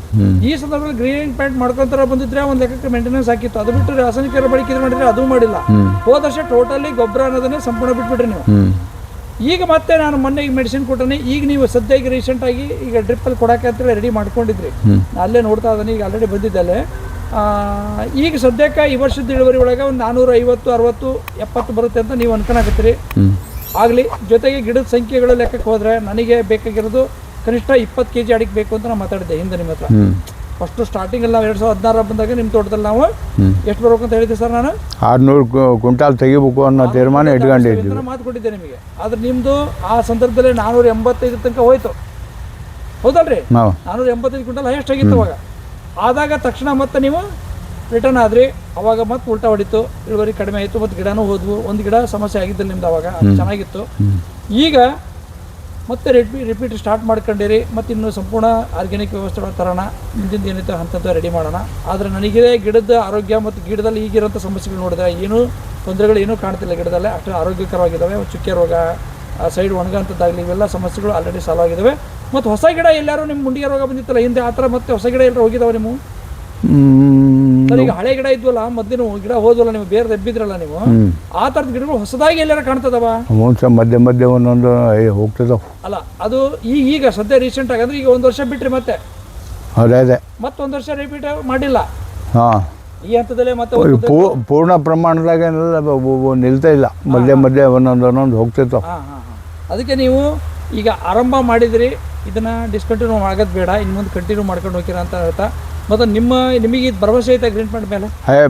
ಈ ಸಂದರ್ಭದಲ್ಲಿ ಗ್ರೀನ್ ಪ್ಲಾಂಟ್ ಮಾಡ್ಕೊಂತಾರ ಬಂದಿದ್ರೆ ಒಂದು ಲೆಕ್ಕಕ್ಕೆ ಮೇಂಟೆನೆನ್ಸ್ ಹಾಕಿತ್ತು. ಅದು ಬಿಟ್ಟು ರಾಸಾಯನಿಕ ಬಳಕೆ ಮಾಡಿದ್ರೆ ಅದು ಮಾಡಿಲ್ಲ. ಹೋದ ವರ್ಷ ಟೋಟಲಿ ಗೊಬ್ಬರ ಅನ್ನೋದನ್ನೇ ಸಂಪೂರ್ಣ ಬಿಟ್ಬಿಟ್ರಿ ನೀವು. ಈಗ ಮತ್ತೆ ನಾನು ಮೊನ್ನೆ ಈಗ ಮೆಡಿಸಿನ್ ಕೊಟ್ಟನೆ. ಈಗ ನೀವು ಸದ್ಯ ಈಗ ರೀಸೆಂಟಾಗಿ ಈಗ ಡ್ರಿಪ್ಪಲ್ಲಿ ಕೊಡೋಕೆ ಅಂತೇಳಿ ರೆಡಿ ಮಾಡ್ಕೊಂಡಿದ್ರಿ. ಅಲ್ಲೇ ನೋಡ್ತಾ ಇದ್ದಾನೆ, ಈಗ ಆಲ್ರೆಡಿ ಬಂದಿದ್ದಲ್ಲೇ. ಈಗ ಸದ್ಯಕ್ಕೆ ಈ ವರ್ಷದ ಇಳುವರಿ ಒಳಗೆ ಒಂದು 450-60-70 ಬರುತ್ತೆ ಅಂತ ನೀವು ಅನ್ಕೊಳಕತ್ತೀರಿ. ಆಗಲಿ. ಜೊತೆಗೆ ಗಿಡದ ಸಂಖ್ಯೆಗಳ ಲೆಕ್ಕಕ್ಕೆ ಹೋದರೆ ನನಗೆ ಬೇಕಾಗಿರೋದು ಕನಿಷ್ಠ 20 kg ಅಡಿಕೆ ಬೇಕು ಅಂತ ನಾನು ಮಾತಾಡಿದ್ದೆ ಹಿಂದೆ ನಿಮ್ಮ ಹತ್ರ. ಫಸ್ಟು ಸ್ಟಾರ್ಟಿಂಗಲ್ಲಿ ನಾವು 2016 ಬಂದಾಗ ನಿಮ್ಮ ತೋಟದಲ್ಲಿ ನಾವು ಎಷ್ಟು ಬರ್ಬೇಕು ಅಂತ ಹೇಳಿದ್ದೆ ಸರ್? ನಾನು 600 ಕ್ವಿಂಟಾಲ್ ತೆಗಿಬೇಕು ಅನ್ನೋ ತೀರ್ಮಾನ ಇಟ್ಕೊಂಡಿದ್ದೆ, ಮಾತು ಕೊಟ್ಟಿದ್ದೆ ನಿಮಗೆ. ಆದ್ರೆ ನಿಮ್ಮದು ಆ ಸಂದರ್ಭದಲ್ಲಿ 485 ತನಕ ಹೋಯ್ತು, ಹೌದಲ್ರಿ? 485 ಕ್ವಿಂಟಲ್ ಹೈಯೆಸ್ಟ್ ಆಗಿತ್ತು ಅವಾಗ. ಆದಾಗ ತಕ್ಷಣ ಮತ್ತೆ ನೀವು ರಿಟರ್ನ್ ಆದರೆ ಅವಾಗ ಮತ್ತೆ ಉಲ್ಟಾ ಹೊಡಿತು, ಇಳುವರಿ ಕಡಿಮೆ ಆಯಿತು, ಮತ್ತು ಗಿಡನೂ ಹೋದ್ವು. ಒಂದು ಗಿಡ ಸಮಸ್ಯೆ ಆಗಿದ್ದಿಲ್ಲ ನಿಮ್ದು ಅವಾಗ, ಅದು ಚೆನ್ನಾಗಿತ್ತು. ಈಗ ಮತ್ತೆ ರಿಪೀಟ್ ಸ್ಟಾರ್ಟ್ ಮಾಡ್ಕೊಂಡಿರಿ, ಮತ್ತು ಇನ್ನು ಸಂಪೂರ್ಣ ಆರ್ಗ್ಯಾನಿಕ್ ವ್ಯವಸ್ಥೆ ತರೋಣ, ಮುಂದಿನ ಏನಿತ್ತು ಹಂತದ ರೆಡಿ ಮಾಡೋಣ. ಆದರೆ ನನಗೆ ಗಿಡದ ಆರೋಗ್ಯ ಮತ್ತು ಗಿಡದಲ್ಲಿ ಈಗಿರೋಂಥ ಸಮಸ್ಯೆಗಳು ನೋಡಿದ್ರೆ ಏನೂ ತೊಂದರೆಗಳು ಏನೂ ಕಾಣ್ತಿಲ್ಲ. ಗಿಡದಲ್ಲೇ ಅಷ್ಟು ಆರೋಗ್ಯಕರವಾಗಿದ್ದಾವೆ. ಚುಕ್ಕೆ ರೋಗ, ಸೈಡ್ ಒಣಗಂಥದ್ದಾಗಲಿ, ಇವೆಲ್ಲ ಸಮಸ್ಯೆಗಳು ಆಲ್ರೆಡಿ ಸಾಲ್ವ್ ಆಗಿದ್ದಾವೆ. ಮತ್ತು ಹೊಸ ಗಿಡ ಎಲ್ಲರೂ ನಿಮ್ಮ ಮುಂಡಿಗೆ ರೋಗ ಬಂದಿತ್ತಲ್ಲ ಹಿಂದೆ, ಆ ಥರ ಮತ್ತೆ ಹೊಸ ಗಿಡ ಎಲ್ಲರೂ ಹೋಗಿದ್ದಾವೆ ನೀವು? ಸರ್ ಈಗ ಹಳೆ ಗಿಡ ಇದ್ವಲ್ಲ, ಮೊದಲು ಗಿಡ ಹೋದ್ವಲ್ಲ ನೀವು, ಬೇರೆ ದಬ್ಬಿದ್ರಲ್ಲ ನೀವು, ಆ ಥರದ ಗಿಡಗಳು ಹೊಸದಾಗಿ ಎಲ್ಲಾರ ಕಾಣ್ತದವ? ಮಧ್ಯೆ ಮಧ್ಯೆ ಒಂದೊಂದು ಹೋಗ್ತದ. ಅಲ್ಲ ಅದು ಈಗ ಸದ್ಯ ರೀಸೆಂಟ್ ಆಗಿ ಅಂದ್ರೆ ಈಗ 1 ವರ್ಷ ಬಿಟ್ರಿ, ಮತ್ತೆ ಅದೇ ಮತ್ತೊಂದು ವರ್ಷ ರಿಪೀಟ್ ಮಾಡಿಲ್ಲ ಹಾಂ. ಈ ಹಂತದಲ್ಲೇ ಮತ್ತೆ ಪೂರ್ಣ ಪ್ರಮಾಣದಾಗ ನಿಲ್ತಾ ಇಲ್ಲ, ಮಧ್ಯೆ ಮಧ್ಯೆ ಒಂದೊಂದು ಹೋಗ್ತಿತ್ತು. ಅದಕ್ಕೆ ನೀವು ಈಗ ಆರಂಭ ಮಾಡಿದ್ರಿ, ಇದನ್ನ ಡಿಸ್ಕಂಟಿನ್ಯೂ ಆಗೋದು ಬೇಡ, ಇನ್ನು ಮುಂದೆ ಕಂಟಿನ್ಯೂ ಮಾಡ್ಕೊಂಡು ಹೋಗ್ತೀರಾ ಅಂತ ಹೇಳ್ತಾ. ಮತ್ತು ನಿಮಗೆ ಇದು ಭರವಸೆ ಐತಾ ಗ್ರೀನ್ ಪ್ಲಾಂಟ್ ಮೇಲೆ?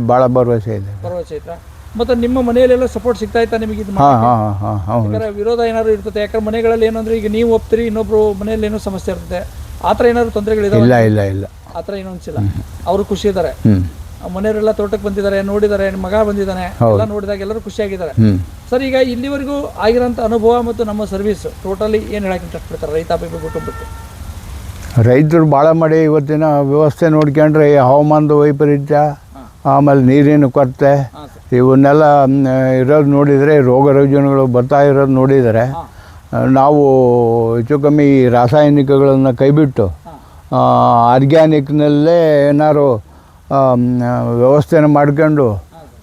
ಭಾಳ ಭರವಸೆ ಇದೆ. ಭರವಸೆ ಐತಾ? ಮತ್ತು ನಿಮ್ಮ ಮನೆಯಲ್ಲೆಲ್ಲ ಸಪೋರ್ಟ್ ಸಿಗ್ತಾ ಇತ್ತಾ ನಿಮಗೆ? ಇದು ಯಾಕಂದ್ರೆ ವಿರೋಧ ಏನಾದ್ರು ಇರ್ತದೆ, ಯಾಕಂದ್ರೆ ಮನೆಗಳಲ್ಲಿ ಏನಂದ್ರೆ ಈಗ ನೀವು ಒಪ್ತೀರಿ, ಇನ್ನೊಬ್ರು ಮನೆಯಲ್ಲಿ ಏನೋ ಸಮಸ್ಯೆ ಇರ್ತದೆ, ಆ ಥರ ಏನಾದ್ರು ತೊಂದರೆಗಳಿದಾವೆ? ಇಲ್ಲ ಆ ಥರ ಏನೋ ಅನ್ಸಿಲ್ಲ. ಅವರು ಖುಷಿ ಇದ್ದಾರೆ, ಮನೆಯವರೆಲ್ಲ ತೋಟಕ್ಕೆ ಬಂದಿದ್ದಾರೆ, ನೋಡಿದ್ದಾರೆ, ನಿಮ್ಮ ಮಗ ಬಂದಿದ್ದಾನೆ, ಎಲ್ಲ ನೋಡಿದಾಗ ಎಲ್ಲರೂ ಖುಷಿಯಾಗಿದ್ದಾರೆ. ಸರ್ ಈಗ ಇಲ್ಲಿವರೆಗೂ ಆಗಿರೋಂಥ ಅನುಭವ ಮತ್ತು ನಮ್ಮ ಸರ್ವಿಸ್ ಟೋಟಲಿ ಏನು ಹೇಳಕ್ಕೆ ಇಷ್ಟಪಡ್ತಾರೆ ರೈತಾಪಿ ಕುಟುಂಬಕ್ಕೆ? ರೈತರು ಭಾಳ ಮಾಡಿ ಇವತ್ತಿನ ವ್ಯವಸ್ಥೆ ನೋಡ್ಕೊಂಡ್ರೆ ಹವಾಮಾನದ ವೈಪರೀತ್ಯ, ಆಮೇಲೆ ನೀರಿನ ಕೊರತೆ, ಇವನ್ನೆಲ್ಲ ಇರೋದು ನೋಡಿದರೆ, ರೋಗ ರುಜಿನಗಳು ಬರ್ತಾ ಇರೋದು ನೋಡಿದರೆ, ನಾವು ಹೆಚ್ಚು ಕಮ್ಮಿ ರಾಸಾಯನಿಕಗಳನ್ನು ಕೈಬಿಟ್ಟು ಆರ್ಗ್ಯಾನಿಕ್ನಲ್ಲೇ ಏನಾದ್ರು ವ್ಯವಸ್ಥೆನ ಮಾಡ್ಕೊಂಡು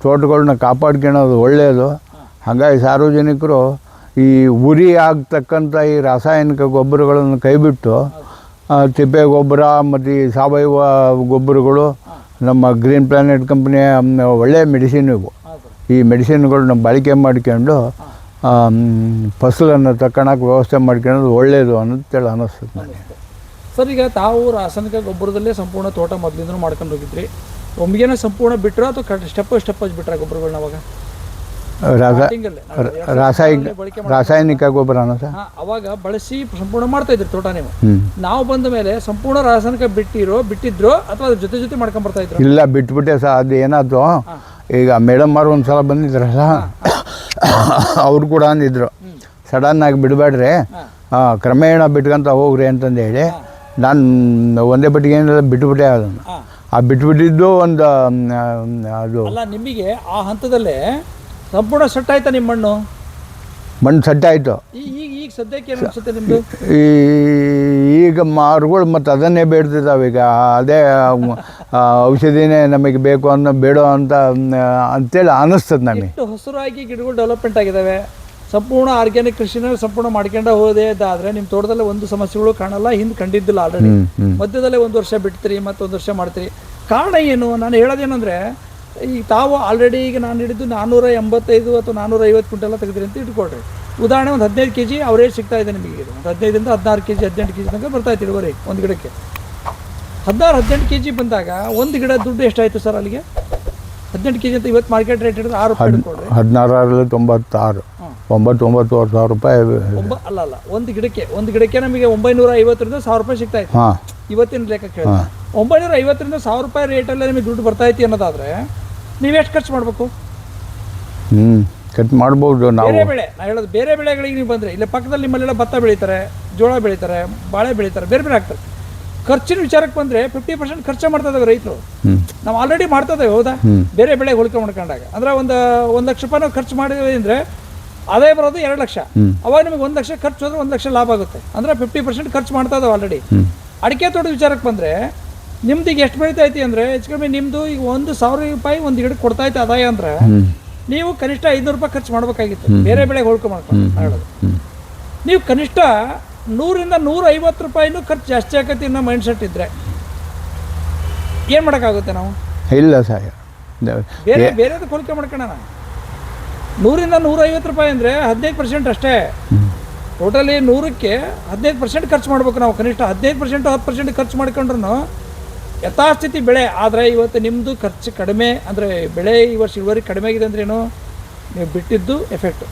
ತೋಟಗಳನ್ನ ಕಾಪಾಡ್ಕೊಳ್ಳೋದು ಒಳ್ಳೆಯದು. ಹಾಗಾಗಿ ಸಾರ್ವಜನಿಕರು ಈ ಉರಿ ಆಗ್ತಕ್ಕಂಥ ಈ ರಾಸಾಯನಿಕ ಗೊಬ್ಬರಗಳನ್ನು ಕೈಬಿಟ್ಟು ತಿಪ್ಪೆ ಗೊಬ್ಬರ ಮತ್ತು ಈ ಸಾವಯವ ಗೊಬ್ಬರಗಳು, ನಮ್ಮ ಗ್ರೀನ್ ಪ್ಲಾನೆಟ್ ಕಂಪ್ನಿಯ ಒಳ್ಳೆಯ ಮೆಡಿಸಿನ್ ಇವು. ಈ ಮೆಡಿಸಿನ್ಗಳನ್ನ ಬಳಕೆ ಮಾಡ್ಕೊಂಡು ಫಸಲನ್ನು ತಗೊಳಕ್ಕೆ ವ್ಯವಸ್ಥೆ ಮಾಡ್ಕೊಳ್ಳೋದು ಒಳ್ಳೆಯದು ಅಂತೇಳಿ ಅನ್ನಿಸ್ತದೆ ನನಗೆ. ಸರ್ ಈಗ ತಾವು ರಾಸಾಯನಿಕ ಗೊಬ್ಬರದಲ್ಲೇ ಸಂಪೂರ್ಣ ತೋಟ ಮೊದಲಿಂದ ಮಾಡ್ಕೊಂಡು ಹೋಗಿದ್ರಿ, ಒಮ್ಮೆಗೇನೆ ಸಂಪೂರ್ಣ ಬಿಟ್ಟರು ಅಥವಾ ಸ್ಟೆಪ್ ಬಿಟ್ಟರೆ ಗೊಬ್ಬರಗಳನ್ನ? ಅವಾಗ ರಾಸಾಯನಿಕ ಗೊಬ್ಬರನ ಸರ್ ಅವಾಗ ಬಳಸಿ ಸಂಪೂರ್ಣ ಮಾಡ್ತಾ ಇದ್ರಿ ತೋಟ ನೀವು. ನಾವು ಬಂದ ಮೇಲೆ ಸಂಪೂರ್ಣ ರಾಸಾಯನಿಕ ಬಿಟ್ಟಿದ್ರು ಅಥವಾ ಅದ್ರ ಜೊತೆ ಮಾಡ್ಕೊಂಡ್ ಬರ್ತಾ ಇದ್ರು? ಇಲ್ಲ, ಬಿಟ್ಬಿಟ್ಟೆ ಸರ್. ಅದು ಏನಾಯ್ತು, ಈಗ ಮೇಡಮ್ ಅವರು ಒಂದ್ಸಲ ಬಂದಿದ್ರಲ್ಲ, ಅವ್ರು ಕೂಡ ಅಂದಿದ್ರು ಸಡನ್ ಆಗಿ ಬಿಡಬೇಡ್ರಿ, ಕ್ರಮೇಣ ಬಿಟ್ಕೊಂತ ಹೋಗ್ರಿ ಅಂತಂದು ಹೇಳಿ, ನಾನು ಒಂದೇ ಬಟ್ಟಿಗೆ ಏನಿಲ್ಲ ಬಿಟ್ಬಿಟ್ಟೆ. ಅದನ್ನು ಬಿಟ್ಬಿಟ್ಟಿದ್ದು ಒಂದು ಅದು ಅಲ್ಲ, ನಿಮಗೆ ಆ ಹಂತದಲ್ಲೇ ಸಂಪೂರ್ಣ ಸೆಟ್ ಆಯ್ತಾ ನಿಮ್ಮ ಮಣ್ಣು ಸೆಟ್ ಆಯಿತು. ಈಗ ಸದ್ಯಕ್ಕೆ ಏನು ಅನ್ಸುತ್ತೆ ನಿಮ್ಮದು? ಈಗ ಮಾರುಗಳು ಮತ್ತು ಅದನ್ನೇ ಬೇಡ್ತಿದ್ದಾವೆ. ಈಗ ಅದೇ ಔಷಧಿನೇ ನಮಗೆ ಬೇಕು ಅನ್ನೋ ಬೇಡೋ ಅಂತೇಳಿ ಅನ್ನಿಸ್ತದೆ ನಮಗೆ. ಹಸಿರಾಗಿ ಗಿಡಗಳು ಡೆವಲಪ್ಮೆಂಟ್ ಆಗಿದ್ದಾವೆ, ಸಂಪೂರ್ಣ ಆರ್ಗ್ಯಾನಿಕ್ ಕೃಷಿನ ಸಂಪೂರ್ಣ ಮಾಡ್ಕೊಂಡು ಹೋದೇದಾದ್ರೆ ನಿಮ್ಮ ತೋಟದಲ್ಲಿ ಒಂದು ಸಮಸ್ಯೆಗಳು ಕಾಣಲ್ಲ, ಹಿಂದೆ ಕಂಡಿದ್ದಿಲ್ಲ ಆಲ್ರೆಡಿ. ಮಧ್ಯದಲ್ಲೇ 1 ವರ್ಷ ಬಿಡ್ತೀರಿ, ಮತ್ತೊಂದು ವರ್ಷ ಮಾಡ್ತೀರಿ. ಕಾರಣ ಏನು? ನಾನು ಹೇಳೋದೇನೆಂದರೆ, ಈಗ ತಾವು ಆಲ್ರೆಡಿ ಈಗ ನಾನು ಹಿಡಿದು 485 ಅಥವಾ 450 ಕ್ವಿಂಟಲ್ ತೆಗೆದ್ರಿ ಅಂತ ಇಟ್ಕೊಳ್ರಿ. ಉದಾಹರಣೆ ಒಂದು 15 kg ಅವರೇಜ್ ಸಿಗ್ತಾ ಇದೆ ನಿಮಗೆ. ಒಂದು 15ರಿಂದ 16 kg 18 kg ತನಕ ಬರ್ತಾ ಇತ್ತು ಇಳುವರಿ ಒಂದು ಗಿಡಕ್ಕೆ. 16-18 kg ಬಂದಾಗ ಒಂದು ಗಿಡ ದುಡ್ಡು ಎಷ್ಟಾಯಿತು ಸರ್ ಅಲ್ಲಿಗೆ? 18 kg ಅಂತ ಇವತ್ತು ಮಾರ್ಕೆಟ್ ರೇಟ್ ಹಿಡಿದ್ರೆ 6 ರೂಪಾಯಿ ಇಟ್ಕೊಳ್ರಿ. 1696 99,000 ರೂಪಾಯಿ ಅಲ್ಲ, ಒಂದು ಗಿಡಕ್ಕೆ ನಮಗೆ 950ರಿಂದ 1000 ರೂಪಾಯಿ ಸಿಗ್ತಾ ಇತ್ತು ಇವತ್ತಿನ ಲೆಕ್ಕ ಕೇಳಿ. 950ರಿಂದ 1000 ರೂಪಾಯಿ ರೇಟಲ್ಲೇ ನಿಮಗೆ ದುಡ್ಡು ಬರ್ತಾ ಐತಿ ಅನ್ನೋದಾದ್ರೆ ನೀವು ಎಷ್ಟು ಖರ್ಚು ಮಾಡಬೇಕು? ಖರ್ಚು ಮಾಡ್ಬೋದು. ನಾವು ಬೇರೆ ಬೆಳೆ, ನಾನು ಹೇಳೋದು ಬೇರೆ ಬೆಳೆಗಳಿಗೆ ನೀವು ಬಂದರೆ, ಇಲ್ಲಿ ಪಕ್ಕದಲ್ಲಿ ನಿಮ್ಮಲ್ಲೆಲ್ಲ ಭತ್ತ ಬೆಳೀತಾರೆ, ಜೋಳ ಬೆಳೀತಾರೆ, ಬಾಳೆ ಬೆಳೀತಾರೆ, ಬೇರೆ ಬೇರೆ ಆಗ್ತಾರೆ. ಖರ್ಚಿನ ವಿಚಾರಕ್ಕೆ ಬಂದರೆ 50% ಖರ್ಚು ಮಾಡ್ತಾ ಇದ್ದಾವೆ ರೈತರು. ನಾವು ಆಲ್ರೆಡಿ ಮಾಡ್ತಾ ಇದ್ದೇವೆ, ಹೌದಾ? ಬೇರೆ ಬೆಳೆಗೆ ಹೋಲಿಕೆ ಮಾಡ್ಕೊಂಡಾಗ ಅಂದರೆ ಒಂದು ಲಕ್ಷ ರೂಪಾಯಿ ನಾವು ಖರ್ಚು ಮಾಡಿದ್ವಿ ಅಂದರೆ ಆದಾಯ ಬರೋದು 2 ಲಕ್ಷ. ಅವಾಗ ನಿಮಗೆ 1 ಲಕ್ಷ ಖರ್ಚು ಹೋದ್ರೆ 1 ಲಕ್ಷ ಲಾಭ ಆಗುತ್ತೆ. ಅಂದರೆ 50% ಖರ್ಚು ಮಾಡ್ತಾ ಇದ್ದಾವೆ ಆಲ್ರೆಡಿ. ಅಡಿಕೆ ತೋಟದ ವಿಚಾರಕ್ಕೆ ಬಂದರೆ ನಿಮ್ದು ಈಗ ಎಷ್ಟು ಬೆಳೀತಾ ಐತಿ ಅಂದರೆ ಹೆಚ್ಚು ಕಮ್ಮಿ ನಿಮ್ಮದು ಈಗ 1,000 ರೂಪಾಯಿ ಒಂದು ಗಿಡಕ್ಕೆ ಕೊಡ್ತಾ ಇತ್ತು ಆದಾಯ ಅಂದರೆ ನೀವು ಕನಿಷ್ಠ 500 ರೂಪಾಯಿ ಖರ್ಚು ಮಾಡಬೇಕಾಗಿತ್ತು ಬೇರೆ ಬೆಳೆಗೆ ಹೋಲಿಕೆ ಮಾಡ್ಕೊಂಡು ಹೇಳೋದು. ನೀವು ಕನಿಷ್ಠ 100ರಿಂದ 150 ರೂಪಾಯಿನೂ ಖರ್ಚು ಜಾಸ್ತಿ ಆಗತ್ತೆ ಅನ್ನೋ ಮೈಂಡ್ ಸೆಟ್ ಇದ್ದರೆ ಏನು ಮಾಡೋಕ್ಕಾಗುತ್ತೆ ನಾವು? ಇಲ್ಲ ಸರ್, ಬೇರೆದಕ್ಕೆ ಹೋಲಿಕೆ ಮಾಡ್ಕೊಳ್ಳೋಣ. 100ರಿಂದ 150 ರೂಪಾಯಿ ಅಂದರೆ 15% ಅಷ್ಟೇ. ಟೋಟಲಿ 100ಕ್ಕೆ 15% ಖರ್ಚು ಮಾಡ್ಬೇಕು ನಾವು. ಕನಿಷ್ಠ 15% 10% ಖರ್ಚು ಮಾಡ್ಕೊಂಡ್ರು ಯಥಾಸ್ಥಿತಿ ಬೆಳೆ. ಆದರೆ ಇವತ್ತು ನಿಮ್ಮದು ಖರ್ಚು ಕಡಿಮೆ ಅಂದರೆ ಬೆಳೆ ಈ ವರ್ಷ ಇಳುವರಿ ಕಡಿಮೆ ಆಗಿದೆ ಅಂದ್ರೇನು? ನೀವು ಬಿಟ್ಟಿದ್ದು ಎಫೆಕ್ಟು.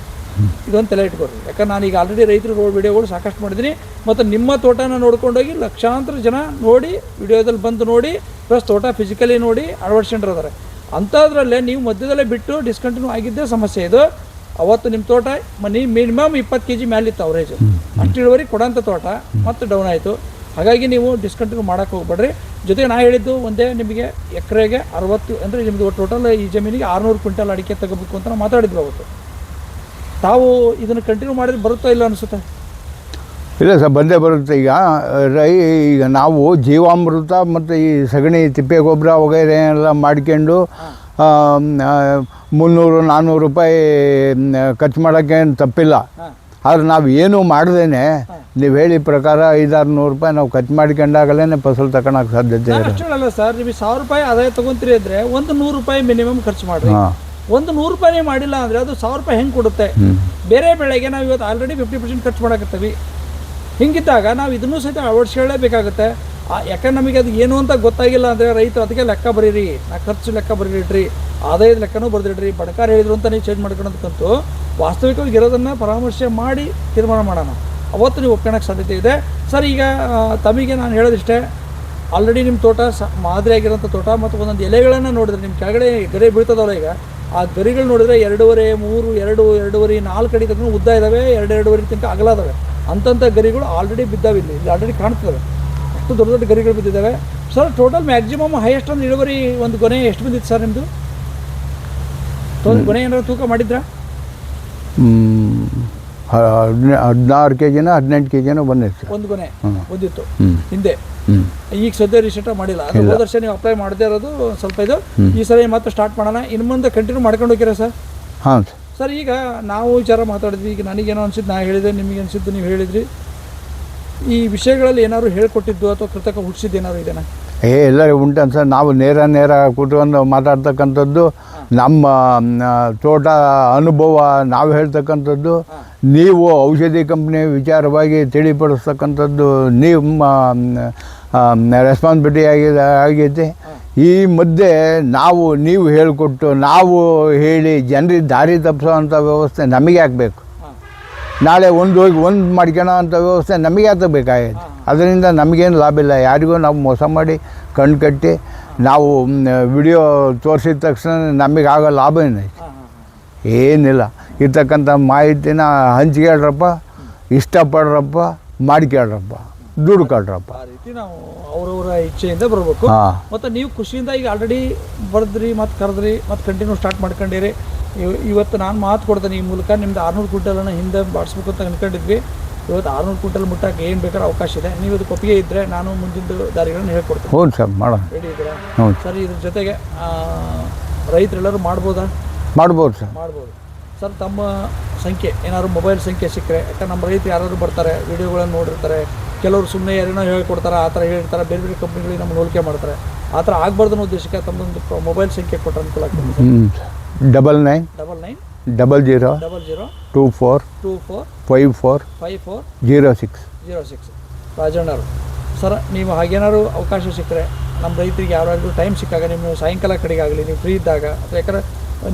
ಇದೊಂದು ತಲೆ ಇಟ್ಕೊಡ್ರಿ. ಯಾಕಂದ್ರೆ ನಾನು ಈಗ ಆಲ್ರೆಡಿ ರೈತರ ವಿಡಿಯೋಗಳು ಸಾಕಷ್ಟು ಮಾಡಿದ್ದೀನಿ, ಮತ್ತು ನಿಮ್ಮ ತೋಟನ ನೋಡ್ಕೊಂಡೋಗಿ ಲಕ್ಷಾಂತರ ಜನ ನೋಡಿ ವಿಡಿಯೋದಲ್ಲಿ ಬಂದು ನೋಡಿ ಪ್ಲಸ್ ತೋಟ ಫಿಸಿಕಲಿ ನೋಡಿ ಅಳವಡಿಸ್ಕೊಂಡಿರ್ತಾರೆ. ಅಂಥದ್ರಲ್ಲೇ ನೀವು ಮಧ್ಯದಲ್ಲೇ ಬಿಟ್ಟು ಡಿಸ್ಕಂಟಿನ್ಯೂ ಆಗಿದ್ದೇ ಸಮಸ್ಯೆ ಇದು. ಅವತ್ತು ನಿಮ್ಮ ತೋಟ ಮಿನಿಮಮ್ 20 kg ಮೇಲಿತ್ತು ಅವರೇಜು, ಅಷ್ಟು ಇಳುವರಿ ಕೊಡೋಂಥ ತೋಟ ಮತ್ತು ಡೌನ್ ಆಯಿತು. ಹಾಗಾಗಿ ನೀವು ಡಿಸ್ಕಂಟಿನ್ಯೂ ಮಾಡೋಕ್ಕೆ ಹೋಗ್ಬೇಡ್ರಿ. ಜೊತೆಗೆ ನಾ ಹೇಳಿದ್ದು ಒಂದೇ, ನಿಮಗೆ ಎಕರೆಗೆ 60 ಅಂದರೆ ನಿಮ್ಮದು ಟೋಟಲ್ ಈ ಜಮೀನಿಗೆ 600 ಕ್ವಿಂಟಲ್ ಅಡಿಕೆ ತಗೋಬೇಕು ಅಂತ ನಾವು ಮಾತಾಡಿದ್ವಿ ಅವತ್ತು. ತಾವು ಇದನ್ನು ಕಂಟಿನ್ಯೂ ಮಾಡಿದ್ರೆ ಬರುತ್ತೋ ಇಲ್ಲ ಅನಿಸುತ್ತೆ? ಇಲ್ಲ ಸರ್, ಬಂದೇ ಬರುತ್ತೆ. ಈಗ ನಾವು ಜೀವಾಮೃತ ಮತ್ತು ಈ ಸಗಣಿ ತಿಪ್ಪೆ ಗೊಬ್ಬರ ವಗೈರೆ ಎಲ್ಲ ಮಾಡ್ಕೊಂಡು 300-400 ರೂಪಾಯಿ ಖರ್ಚು ಮಾಡೋಕ್ಕೆ ತಪ್ಪಿಲ್ಲ. ಆದ್ರೆ ನಾವು ಏನೂ ಮಾಡ್ದೇನೆ ನೀವು ಹೇಳಿ ಪ್ರಕಾರ 500-600 ರೂಪಾಯಿ ನಾವು ಖರ್ಚು ಮಾಡ್ಕೊಂಡಾಗಲೇ ಫಸಲು ತಗೊಳಕ್ಕೆ ಸಾಧ್ಯತೆ ಇದೆ. ಅಷ್ಟೇ ಸರ್, ನೀವು 1000 ರೂಪಾಯಿ ಆದಾಯ ತೊಗೊತೀರಿ ಅಂದರೆ ಒಂದು 100 ರೂಪಾಯಿ ಮಿನಿಮಮ್ ಖರ್ಚು ಮಾಡಿರಿ. ಒಂದು 100 ರೂಪಾಯಿ ಮಾಡಿಲ್ಲ ಅಂದರೆ ಅದು 1000 ರೂಪಾಯಿ ಹೆಂಗೆ ಕೊಡುತ್ತೆ? ಬೇರೆ ಬೆಳೆಗೆ ನಾವು ಇವತ್ತು ಆಲ್ರೆಡಿ 50% ಖರ್ಚು ಮಾಡಕತ್ತೀವಿ. ಹಿಂಗಿದ್ದಾಗ ನಾವು ಇದನ್ನೂ ಸಹಿತ ಅಳವಡಿಸ್ಕೊಳ್ಳೇಬೇಕಾಗುತ್ತೆ. ಯಾಕಂದ್ರೆ ನಮಗೆ ಅದು ಏನು ಅಂತ ಗೊತ್ತಾಗಿಲ್ಲ ಅಂದರೆ ರೈತರು ಅದಕ್ಕೆ ಲೆಕ್ಕ ಬರೀರಿ, ಖರ್ಚು ಲೆಕ್ಕ ಬರೀರಿ, ಆದಾಯದ ಲೆಕ್ಕನೂ ಬರೆದಿಡ್ರಿ. ಬಡಕಾರ ಹೇಳಿದ್ರು ಅಂತ ನೀವು ಚೇಂಜ್ ಮಾಡ್ಕೊಳೋದಕ್ಕಂತೂ ವಾಸ್ತವಿಕವಾಗಿ ಇರೋದನ್ನು ಪರಾಮರ್ಶೆ ಮಾಡಿ ತೀರ್ಮಾನ ಮಾಡೋಣ, ಅವತ್ತು ನೀವು ಒಪ್ಕೊಳ್ಳೋಕ್ಕೆ ಸಾಧ್ಯತೆ ಇದೆ. ಸರ್, ಈಗ ತಮಗೆ ನಾನು ಹೇಳೋದಿಷ್ಟೇ, ಆಲ್ರೆಡಿ ನಿಮ್ಮ ತೋಟ ಮಾದರಿ ಆಗಿರೋಂಥ ತೋಟ, ಮತ್ತು ಒಂದೊಂದು ಎಲೆಗಳನ್ನು ನೋಡಿದ್ರೆ ನಿಮ್ಮ ಕೆಳಗಡೆ ಗರಿ ಬೀಳ್ತದಲ್ಲ, ಈಗ ಆ ಗರಿಗಳು ನೋಡಿದ್ರೆ 2.5, 3, 2.5, 4 ಅಡಿ ತನಕ ಉದ್ದ ಇದ್ದಾವೆ, 2.5 ತನಕ ಅಗಲ ಇದಾವೆ. ಅಂಥ ಗರಿಗಳು ಆಲ್ರೆಡಿ ಬಿದ್ದಾವೆ, ಇಲ್ಲಿ ಆಲ್ರೆಡಿ ಕಾಣ್ತವೆ. ಅಷ್ಟು ದೊಡ್ಡ ದೊಡ್ಡ ಗರಿಗಳು ಬಿದ್ದಿದ್ದಾವೆ. ಸರ್, ಟೋಟಲ್ ಮ್ಯಾಕ್ಸಿಮಮ್ ಹೈಯೆಸ್ಟ್ ಒಂದು ಇಳುವರಿ ಒಂದು ಗೊನೆ ಎಷ್ಟು ಬಂದಿತ್ತು ಸರ್ ನಿಮ್ಮದು? ಗೊನೆ ಏನಾದ್ರು ತೂಕ ಮಾಡಿದ್ರಾ? 16 kgನ 18 kgನೋ ಬಂದಿತ್ತು. ಒಂದು ಗೊನೆ ಬಂದಿತ್ತು ಹಿಂದೆ. ಈಗ ಸದ್ಯ ರೀಸೆಂಟ್ ಮಾಡಿಲ್ಲ. ಅದು ಹೋದ ವರ್ಷ ನೀವು ಅಪ್ಲೈ ಮಾಡದೇ ಇರೋದು ಸ್ವಲ್ಪ ಇದು. ಈ ಸರಿ ಮತ್ತೆ ಸ್ಟಾರ್ಟ್ ಮಾಡೋಣ, ಇನ್ನು ಮುಂದೆ ಕಂಟಿನ್ಯೂ ಮಾಡ್ಕೊಂಡು ಹೋಗ್ತೀರಾ ಸರ್? ಹಾಂ ಸರ್, ಈಗ ನಾವು ವಿಚಾರ ಮಾತಾಡಿದ್ವಿ. ಈಗ ನನಗೇನೋ ಅನಿಸಿದ್ದು ನಾ ಹೇಳಿದೆ, ನಿಮಗೆ ಅನಿಸಿದ್ದು ನೀವು ಹೇಳಿದ್ರಿ. ಈ ವಿಷಯಗಳಲ್ಲಿ ಏನಾದ್ರು ಹೇಳ್ಕೊಟ್ಟಿದ್ದು ಅಥವಾ ಕೃತಕ ಹುಟ್ಟಿಸಿದ್ದು ಏನಾದ್ರು ಇದೆನಾ? ಎಲ್ಲರೂ ಉಂಟು ಸರ್. ನಾವು ನೇರ ಕೂತ್ಕೊಂಡು ಮಾತಾಡ್ತಕ್ಕಂಥದ್ದು, ನಮ್ಮ ತೋಟ ಅನುಭವ ನಾವು ಹೇಳ್ತಕ್ಕಂಥದ್ದು, ನೀವು ಔಷಧಿ ಕಂಪ್ನಿ ವಿಚಾರವಾಗಿ ತಿಳಿಪಡಿಸ್ತಕ್ಕಂಥದ್ದು ನಿಮ್ಮ ರೆಸ್ಪಾನ್ಸಿಬಿಲಿಟಿ ಆಗೈತೆ. ಈ ಮಧ್ಯೆ ನೀವು ಹೇಳಿಕೊಟ್ಟು ನಾವು ಹೇಳಿ ಜನರಿಗೆ ದಾರಿ ತಪ್ಪಿಸೋವಂಥ ವ್ಯವಸ್ಥೆ ನಮಗೆ ಆಗಬೇಕು. ನಾಳೆ ಒಂದು ಹೋಗಿ ಒಂದು ಮಾಡ್ಕೊಳ್ಳೋ ಅಂಥ ವ್ಯವಸ್ಥೆ ನಮಗೆ ಆಗಬೇಕಾಗೈತೆ. ಅದರಿಂದ ನಮಗೇನು ಲಾಭ ಇಲ್ಲ. ಯಾರಿಗೂ ನಾವು ಮೋಸ ಮಾಡಿ ಕಣ್ಣು ಕಟ್ಟಿ ನಾವು ವಿಡಿಯೋ ತೋರಿಸಿದ ತಕ್ಷಣ ನಮಗಾಗೋ ಲಾಭ ಏನೈತೆ? ಏನಿಲ್ಲ. ಇರ್ತಕ್ಕಂಥ ಮಾಹಿತಿನ ಹಂಚ್ಕೊಳ್ರಪ್ಪ, ಇಷ್ಟಪಡ್ರಪ್ಪ, ಮಾಡ್ಕೊಳ್ರಪ್ಪ, ದುಡ್ಡು ಕೊಡ್ರಪ್ಪ. ಆ ರೀತಿ ನಾವು ಅವರವರ ಇಚ್ಛೆಯಿಂದ ಬರಬೇಕು. ಮತ್ತು ನೀವು ಖುಷಿಯಿಂದ ಈಗ ಆಲ್ರೆಡಿ ಬರೆದ್ರಿ, ಮತ್ತು ಕರೆದ್ರಿ, ಮತ್ತು ಕಂಟಿನ್ಯೂ ಸ್ಟಾರ್ಟ್ ಮಾಡ್ಕೊಂಡಿರಿ. ಇವತ್ತು ನಾನು ಮಾತು ಕೊಡ್ತೇನೆ ಈ ಮೂಲಕ, ನಿಮ್ದು 600 ಕ್ವಿಂಟಲನ್ನು ಹಿಂದೆ ಬಾಡಿಸ್ಬೇಕು ಅಂತ ಅಂದ್ಕೊಂಡಿದ್ವಿ. ಇವತ್ತು 600 ಕ್ವಿಂಟಲ್ ಮುಟ್ಟಕ್ಕೆ ಏನು ಬೇಕಾದ್ರೂ ಅವಕಾಶ ಇದೆ. ನೀವು ಇದು ಒಪ್ಪಿಗೆ ಇದ್ದರೆ ನಾನು ಮುಂದಿನ ದಾರಿಗಳನ್ನು ಹೇಳ್ಕೊಡ್ತೀನಿ. ಹೌದು ಸರ್, ಮಾಡೋಣ. ರೆಡಿ ಇದ್ದೀರಾ? ಸರ್, ಇದ್ರ ಜೊತೆಗೆ ರೈತರೆಲ್ಲರೂ ಮಾಡ್ಬೋದಾ? ಮಾಡ್ಬೋದು ಸರ್, ಮಾಡ್ಬೋದು. ಸರ್, ತಮ್ಮ ಸಂಖ್ಯೆ ಏನಾದ್ರು ಮೊಬೈಲ್ ಸಂಖ್ಯೆ ಸಿಕ್ಕರೆ, ಯಾಕಂದ್ರೆ ನಮ್ಮ ರೈತರು ಯಾರಾದ್ರು ಬರ್ತಾರೆ, ವೀಡಿಯೋಗಳನ್ನು ನೋಡಿರ್ತಾರೆ, ಕೆಲವರು ಸುಮ್ಮನೆ ಯಾರೇನೋ ಹೇಳ್ಕೊಡ್ತಾರೆ, ಆ ಥರ ಹೇಳಿರ್ತಾರೆ, ಬೇರೆ ಬೇರೆ ಕಂಪ್ನಿಗಳಿಗೆ ನಮ್ಮನ್ನು ಹೋಲಿಕೆ ಮಾಡ್ತಾರೆ. ಆ ಥರ ಆಗಬಾರ್ದು ಅನ್ನೋ ಉದ್ದೇಶಕ್ಕೆ ತಮ್ಮದೊಂದು ಮೊಬೈಲ್ ಸಂಖ್ಯೆ ಕೊಟ್ಟರೆ ಅನುಕೂಲ ಆಗ್ತದೆ. 99 00 24 54 06 ರಾಜಣ್ಣವರು. ಸರ್, ನೀವು ಹಾಗೇನಾದ್ರು ಅವಕಾಶ ಸಿಕ್ಕರೆ ನಮ್ಮ ರೈತರಿಗೆ ಯಾರಾದರೂ ಟೈಮ್ ಸಿಕ್ಕಾಗ, ನಿಮ್ಮ ಸಾಯಂಕಾಲ ಕಡೆಗೆ ಆಗಲಿ, ನೀವು ಫ್ರೀ ಇದ್ದಾಗ, ಅಥವಾ ಯಾಕಂದ್ರೆ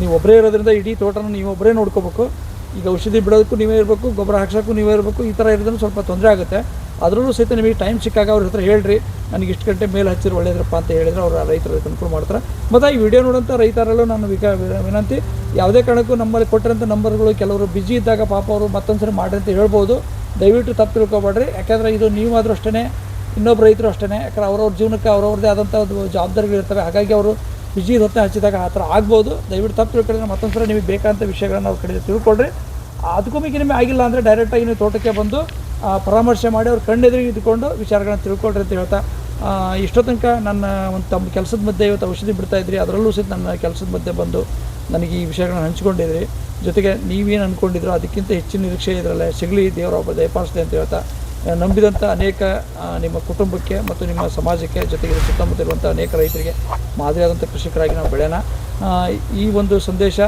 ನೀವು ಒಬ್ಬರೇ ಇರೋದ್ರಿಂದ ಇಡೀ ತೋಟನ ನೀವು ಒಬ್ಬರೇ ನೋಡ್ಕೋಬೇಕು. ಈಗ ಔಷಧಿ ಬಿಡೋದಕ್ಕೂ ನೀವೇ ಇರಬೇಕು, ಗೊಬ್ಬರ ಹಾಕ್ಸೋಕ್ಕೂ ನೀವೇ ಇರಬೇಕು. ಈ ಥರ ಇರೋದನ್ನು ಸ್ವಲ್ಪ ತೊಂದರೆ ಆಗುತ್ತೆ. ಅದರಲ್ಲೂ ಸಹಿತ ನಿಮಗೆ ಟೈಮ್ ಸಿಕ್ಕಾಗ ಅವ್ರ ಹತ್ರ ಹೇಳ್ರಿ, ನನಗೆ ಇಷ್ಟು ಗಂಟೆ ಮೇಲೆ ಹಚ್ಚಿದ್ರೆ ಒಳ್ಳೇದ್ರಪ್ಪ ಅಂತ ಹೇಳಿದ್ರೆ ಅವರು ರೈತರು ಅನುಕೂಲ ಮಾಡ್ತಾರೆ. ಮತ್ತು ಈ ವಿಡಿಯೋ ನೋಡೋಂಥ ರೈತರಲ್ಲೂ ನಾನು ವಿನಂತಿ, ಯಾವುದೇ ಕಾರಣಕ್ಕೂ ನಮ್ಮಲ್ಲಿ ಕೊಟ್ಟಿರೋಂಥ ನಂಬರ್ಗಳು ಕೆಲವರು ಬಿಜಿ ಇದ್ದಾಗ ಪಾಪ ಅವರು ಮತ್ತೊಂದು ಸರಿ ಮಾಡ್ರಿ ಅಂತ ಹೇಳ್ಬೋದು. ದಯವಿಟ್ಟು ತಪ್ಪು ತಿಳ್ಕೊಬೇಡ್ರಿ. ಯಾಕೆಂದರೆ ಇದು ನೀವಾದರೂ ಅಷ್ಟೇ, ಇನ್ನೊಬ್ಬ ರೈತರು ಅಷ್ಟೇ. ಯಾಕಂದ್ರೆ ಅವ್ರವ್ರ ಜೀವನಕ್ಕೆ ಅವ್ರವ್ರದ್ದೇ ಆದಂಥ ಒಂದು ಜವಾಬ್ದಾರಿಗಳಿರ್ತವೆ. ಹಾಗಾಗಿ ಅವರು ಬಿಜಿ ಹೊತ್ತೆ ಹಚ್ಚಿದಾಗ ಆ ಥರ ಆಗ್ಬೋದು. ದಯವಿಟ್ಟು ತಪ್ಪು ತಿಳ್ಕೊಂಡ್ರೆ ಮತ್ತೊಂದು ಸರಿ ನಿಮಗೆ ಬೇಕಾದಂಥ ವಿಷಯಗಳನ್ನ ಅವ್ರ ಕಡೆ ತಿಳ್ಕೊಳ್ರಿ. ಅದಕ್ಕೂ ಮಿಗಿ ನಿಮಗೆ ಆಗಿಲ್ಲ ಅಂದರೆ ಡೈರೆಕ್ಟಾಗಿ ನೀವು ತೋಟಕ್ಕೆ ಬಂದು ಪರಾಮರ್ಶೆ ಮಾಡಿ ಅವ್ರ ಕಣ್ಣೆದುರಿಗೆ ಇದ್ದುಕೊಂಡು ವಿಚಾರಗಳನ್ನ ತಿಳ್ಕೊಳ್ರಿ ಅಂತ ಹೇಳ್ತಾ, ಇಷ್ಟೋ ತನಕ ನನ್ನ ಒಂದು ತಮ್ಮ ಕೆಲಸದ ಮಧ್ಯೆ ಇವತ್ತು ಔಷಧಿ ಬಿಡ್ತಾಯಿದ್ರಿ, ಅದರಲ್ಲೂ ಸಹಿತ ನನ್ನ ಕೆಲಸದ ಮಧ್ಯೆ ಬಂದು ನನಗೆ ಈ ವಿಷಯಗಳನ್ನ ಹಂಚ್ಕೊಂಡಿದ್ರಿ. ಜೊತೆಗೆ ನೀವೇನು ಅಂದ್ಕೊಂಡಿದ್ರು ಅದಕ್ಕಿಂತ ಹೆಚ್ಚಿನ ನಿರೀಕ್ಷೆ ಇದರಲ್ಲೇ ಸಿಗಲಿ, ದೇವರ ಒಬ್ಬ ದಯಪಾಲಿಸಲಿ ಅಂತ ಹೇಳ್ತಾ, ನಂಬಿದಂಥ ಅನೇಕ ನಿಮ್ಮ ಕುಟುಂಬಕ್ಕೆ ಮತ್ತು ನಿಮ್ಮ ಸಮಾಜಕ್ಕೆ, ಜೊತೆಗೆ ಸುತ್ತಮುತ್ತ ಇರುವಂಥ ಅನೇಕ ರೈತರಿಗೆ ಮಾದರಿಯಾದಂಥ ಕೃಷಿಕರಾಗಿ ನಾವು ಬೆಳೆಯೋಣ. ಈ ಒಂದು ಸಂದೇಶ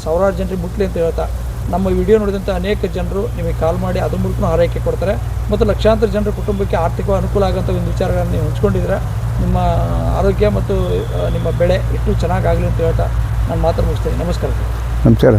ಸಾವಿರಾರು ಜನರಿಗೆ ಮುಟ್ಲಿ ಅಂತ ಹೇಳ್ತಾ, ನಮ್ಮ ವಿಡಿಯೋ ನೋಡಿದಂಥ ಅನೇಕ ಜನರು ನಿಮಗೆ ಕಾಲ್ ಮಾಡಿ ಅದ್ರ ಮೂಲಕ ಹಾರೈಕೆ ಕೊಡ್ತಾರೆ. ಮತ್ತು ಲಕ್ಷಾಂತರ ಜನರ ಕುಟುಂಬಕ್ಕೆ ಆರ್ಥಿಕವಾಗಿ ಅನುಕೂಲ ಆಗೋಂಥ ಒಂದು ವಿಚಾರಗಳನ್ನು ನೀವು ಹಂಚ್ಕೊಂಡಿದ್ದೀರಾ. ನಿಮ್ಮ ಆರೋಗ್ಯ ಮತ್ತು ನಿಮ್ಮ ಬೆಳೆ ಇಷ್ಟು ಚೆನ್ನಾಗಾಗಲಿ ಅಂತ ಹೇಳ್ತಾ ನಾನು ಮಾತ್ರ ಮುಗಿಸ್ತೇನೆ. ನಮಸ್ಕಾರ. ನಮಸ್ಕಾರ.